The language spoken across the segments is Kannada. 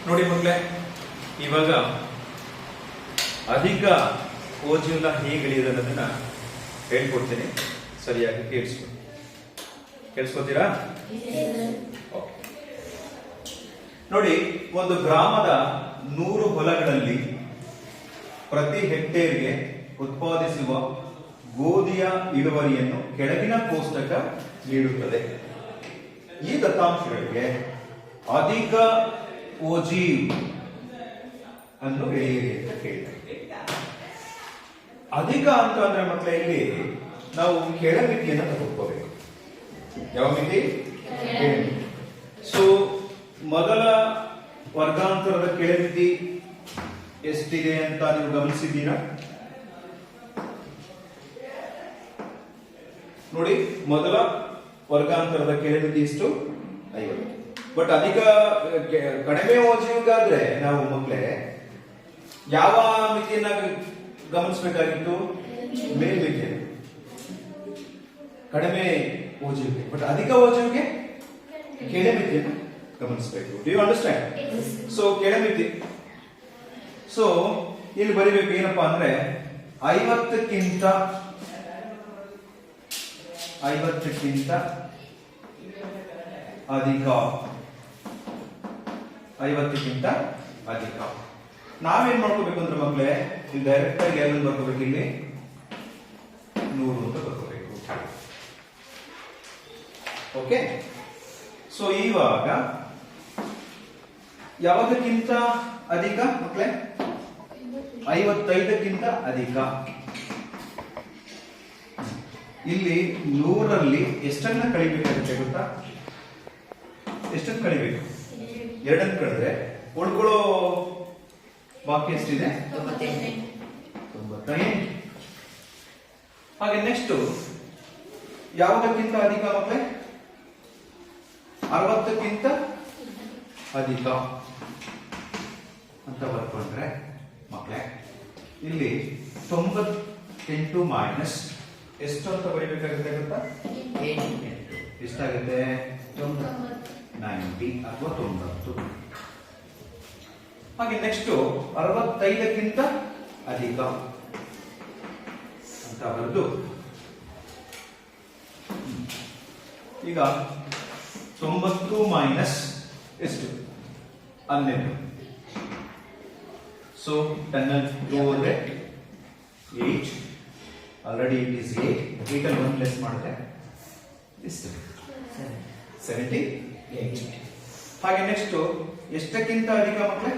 ನೋಡಿ ಮಕ್ಕಳೇ, ಇವಾಗ ಅಧಿಕ ಓಜುನ ಹೇಗೆ ಎಳೆಯೋದನ್ನ ಹೇಳ್ಕೊಡ್ತೀನಿ. ಸರಿಯಾಗಿ ಕೇಳಿಸ್ಕೊತೀರಾ? ನೋಡಿ, ಒಂದು ಗ್ರಾಮದ 100 ಹೊಲಗಳಲ್ಲಿ ಪ್ರತಿ ಹೆಕ್ಟೇರ್ಗೆ ಉತ್ಪಾದಿಸುವ ಗೋಧಿಯ ಇಳುವರಿಯನ್ನು ಕೆಳಗಿನ ಕೋಷ್ಟಕ ನೀಡುತ್ತದೆ. ಈ ದತ್ತಾಂಶಗಳಿಗೆ ಅಧಿಕ ಓಜೀವ್ ಅನ್ನು ಎಳೆಯಿರಿ ಅಂತ ಕೇಳಿದೆ. ಅಧಿಕ ಅಂತ ಅಂದ್ರೆ ಮಕ್ಕಳೇ, ಇಲ್ಲಿ ನಾವು ಕೆಳಮಿತಿಯನ್ನು ತಗೊಳ್ಕೋಬೇಕು. ಯಾವ ಮಿತಿ? ಸೊ ಮೊದಲ ವರ್ಗಾಂತರದ ಕೆಳಮಿತಿ ಎಷ್ಟಿದೆ ಅಂತ ನೀವು ಗಮನಿಸಿದ್ದೀರಾ? ನೋಡಿ, ಮೊದಲ ವರ್ಗಾಂತರದ ಕೆಳಮಿತಿ ಎಷ್ಟು? 50. ಬಟ್ ಅಧಿಕ ಕಡಿಮೆ ಓಜುಗಾದ್ರೆ ನಾವು ಮಕ್ಕಳೇ ಯಾವ ಮಿತಿಯನ್ನ ಗಮನಿಸಬೇಕಾಗಿತ್ತು? ಮೇಲ್ಮಿತಿಯನ್ನು. ಕಡಿಮೆ ಓಜುವಿಗೆ, ಬಟ್ ಅಧಿಕ ಓಜುವಿಗೆ ಕೆಳಮಿತಿಯನ್ನು ಗಮನಿಸಬೇಕು. Do you understand? ಸೊ ಕೆಳಮಿತಿ, ಸೊ ಇಲ್ಲಿ ಬರೀಬೇಕು ಏನಪ್ಪಾ ಅಂದ್ರೆ 50ಕ್ಕಿಂತ ಅಧಿಕ. 50ಕ್ಕಿಂತ ಅಧಿಕ ನಾವೇನ್ ಮಾಡ್ಕೋಬೇಕು ಅಂದ್ರೆ ಮಕ್ಕಳೇ, ಇಲ್ಲಿ ಡೈರೆಕ್ಟ್ ಆಗಿ ಯಾವ್ದು ಬರ್ಕೋಬೇಕು? ಇಲ್ಲಿ 100 ಅಂತ ಬರ್ಕೋಬೇಕು. ಓಕೆ. ಸೊ ಇವಾಗ ಯಾವುದಕ್ಕಿಂತ ಅಧಿಕ ಮಕ್ಕಳೇ? 55ಕ್ಕಿಂತ ಅಧಿಕ. ಇಲ್ಲಿ 100ರಲ್ಲಿ ಎಷ್ಟನ್ನ ಕಳಿಬೇಕಾಗುತ್ತೆ ಗೊತ್ತಾ? ಎಷ್ಟನ್ನು ಕಳಿಬೇಕು? 2 ಕಳೆದ್ರೆ ಉಳ್ಕೊಳ್ಳೋ ಬಾಕಿ ಎಷ್ಟಿದೆ? 98. ಹಾಗೆ ನೆಕ್ಸ್ಟ್ ಯಾವುದಕ್ಕಿಂತ ಅಧಿಕ ಮಕ್ಕಳೇ? 60ಕ್ಕಿಂತ ಅಧಿಕ ಅಂತ ಬರ್ಕೊಂಡ್ರೆ ಮಕ್ಕಳೇ, ಇಲ್ಲಿ 98 ಮೈನಸ್ ಎಷ್ಟು ಅಂತ ಬರೀಬೇಕಾಗುತ್ತೆ ಗೊತ್ತಾ? 8. ಎಷ್ಟಾಗುತ್ತೆ? 90 ಅಥವಾ 90. ಹಾಗೆ ನೆಕ್ಸ್ಟ್ 65ಕ್ಕಿಂತ ಅಧಿಕ ಅಂತ ಬರೆದು, ಈಗ 90 ಮೈನಸ್ ಎಷ್ಟು? 12. ಸೊ 10 ಹೋದ್ರೆ 8. Already it is 8. 8 ಅಲ್ಲಿ 1 ಲೆಸ್ ಮಾಡಿದ್ರೆ ಎಷ್ಟು? 78. ಹಾಗೆ ನೆಕ್ಸ್ಟ್ ಎಷ್ಟಕ್ಕಿಂತ ಅಧಿಕ ಮಕ್ಕಳೇ?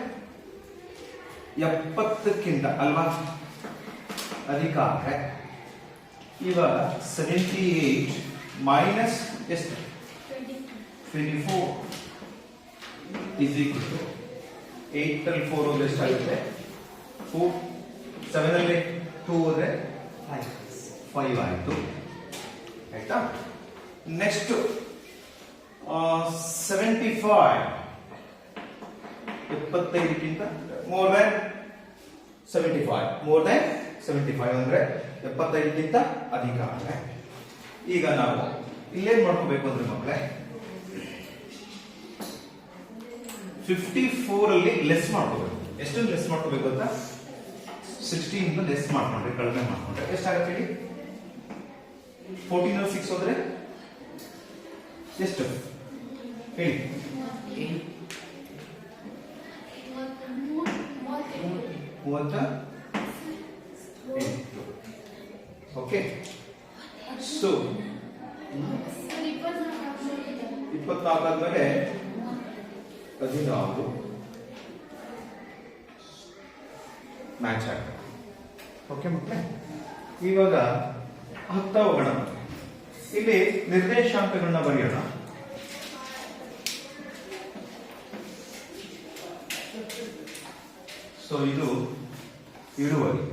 70ಕ್ಕಿಂತ ಅಲ್ವಾ ಅಧಿಕ ಅಂದ್ರೆ ಇವಾಗ 78 ಮೈನಸ್ ಎಷ್ಟು? 24 is equal to 8 ಅಲ್ಲಿ 4 ಹೋದ್ರೆ ಎಷ್ಟಾಗುತ್ತೆ? 4. 7 ಅಲ್ಲಿ 2 ಹೋದ್ರೆ 5 ಆಯ್ತು. ಆಯ್ತಾ? ನೆಕ್ಸ್ಟ್ 75 75ಕ್ಕಿಂತ ಮೋರ್ ದನ್ 75 ಅಂದ್ರೆ 75ಕ್ಕಿಂತ ಅಧಿಕ ಅಂದ್ರೆ ಈಗ ನಾವು ಇಲ್ಲೇನ್ ಮಾಡ್ಕೋಬೇಕು ಅಂದ್ರೆ ಮಕ್ಕಳೇ, 54 ಅಲ್ಲಿ ಲೆಸ್ ಮಾಡ್ಕೋಬೇಕು. ಎಷ್ಟನ್ನು ಲೆಸ್ ಮಾಡ್ಕೋಬೇಕು ಅಂತ? 16 ಲೆಸ್ ಮಾಡ್ಕೊಂಡ್ರೆ, ಕಡಿಮೆ ಮಾಡ್ಕೊಂಡ್ರೆ ಎಷ್ಟಾಗುತ್ತೆ ಹೇಳಿ? 14 ಅಲ್ಲಿ 6 ಹೋದ್ರೆ ಎಷ್ಟು ಹೇಳಿ? 38. ಓಕೆ. ಸೊ 24 ಆದ್ಮೇಲೆ 16 ಮ್ಯಾಚ್ ಆಗ್ತದೆ. ಓಕೆ ಮಕ್ಕಳೇ, ಇವಾಗ ಹತ್ತಾ ಹೋಗೋಣ. ಇಲ್ಲಿ ನಿರ್ದೇಶಾಂಕಗಳನ್ನ ಬರೆಯೋಣ. ಸೊ ಇದು ಇಳುವರಿ,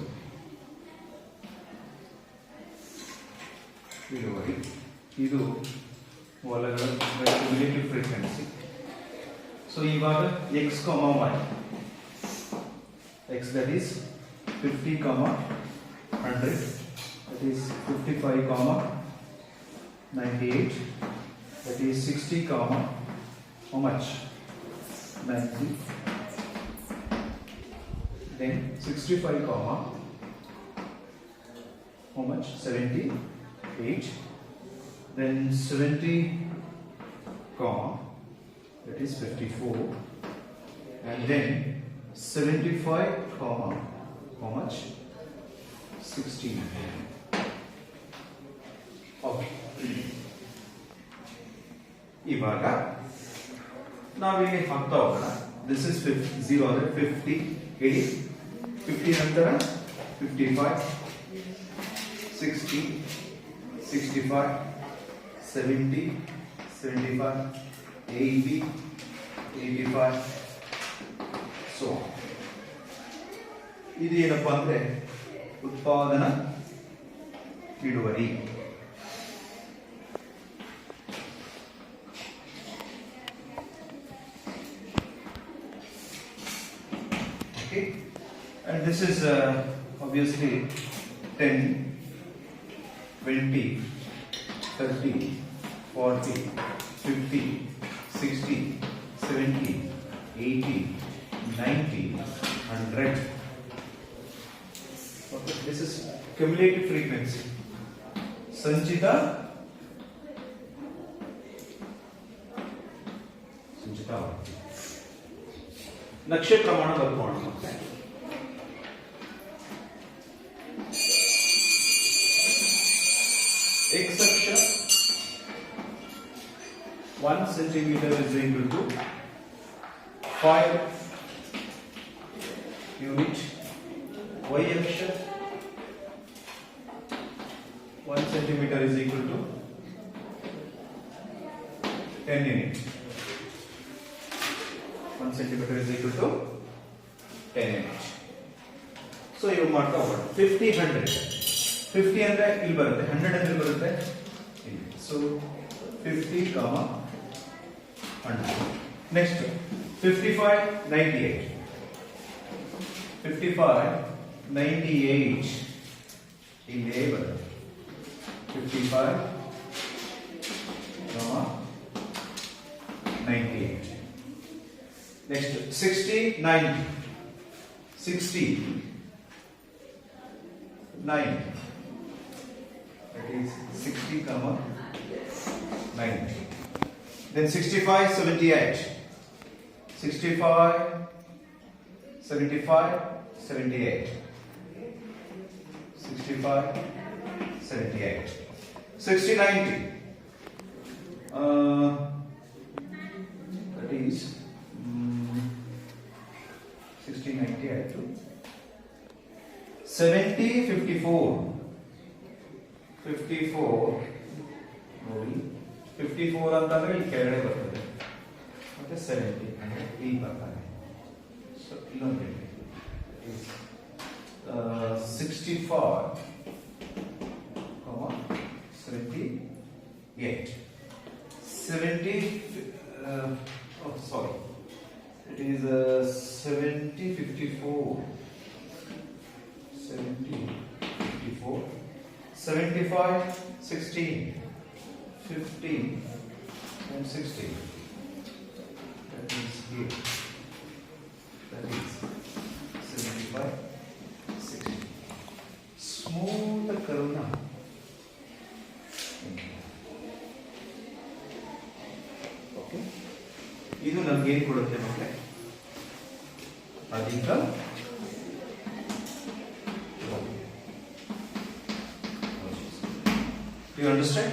ಇದು ಹೊಲಗಳ ರಿಲೇಟಿವ್ ಫ್ರೀಕ್ವೆನ್ಸಿ. ಸೊ ಇವಾಗ x, y, x that is 50, 100, that is 55, 98, that is 60, how much? 90, then 65 comma how much 78, then 70 comma that is 54, and then 75 comma how much 16. Okay. ಇವಾಗ ನಾವಿಲ್ಲಿ ಹಾಕ್ತಾ ಹೋಗೋಣ. ದಿಸ್ ಇಸ್ 0 ಅಂದ್ರೆ 50 ಹೇಳಿ, 50 ನಂತರ 55, 60, 65, 70, 75, 80, 85, so ಇದು ಏನಪ್ಪಾ ಅಂದ್ರೆ ಉತ್ಪಾದನಾ ಇಳುವರಿ. And this is obviously 10, 20, 30, 40, 50, 60, 70, 80, 90, 100. Okay, this is cumulative frequency. Sanchita ನಕ್ಷೆ ಪ್ರಮಾಣ ಬರ್ಕೊಂಡು X aksha 1 centimeter is equal to 5 unit. Y aksha 1 centimeter is equal to 10 unit. 1 centimeter is equal to 10 unit. So you mark over 50, 100. 50 ಅಂದ್ರೆ ಇಲ್ಲಿ ಬರುತ್ತೆ, 100 ಅಂದ್ರೆ ಬರುತ್ತೆ ಇಲ್ಲಿ. So 50 comma 100. Next 55, 98. 55, 98 ಇಲ್ಲೇ ಬರುತ್ತೆ. 55 comma 98. Next 60, 90. 60, 9. That is 60 comma 90. Then 65, 78. 65, 75, 78. 65, 78. 60, 90. That is 60, 90 ಆಯ್ತು. 70, 54. 54 ನೋಡಿ 54 ಅಂತಂದ್ರೆ ಇಲ್ಲಿ ಕೆಳಗಡೆ ಬರ್ತದೆ, ಮತ್ತೆ 70 ಅಂದ್ರೆ ಇಲ್ಲಿ ಬರ್ತದೆ. ಸೊ ಇನ್ನೊಂದು 65 78 70 oh sorry it is 70 54 70 54 75 16 15 and 16 that is here that is 75 16 smooth curve now. Okay, ಇದು ನಮಗೆ ಏನು ಕೊಡುತ್ತೆ ಮಕ್ಕಳೇ? ಅಧಿಕ you understand?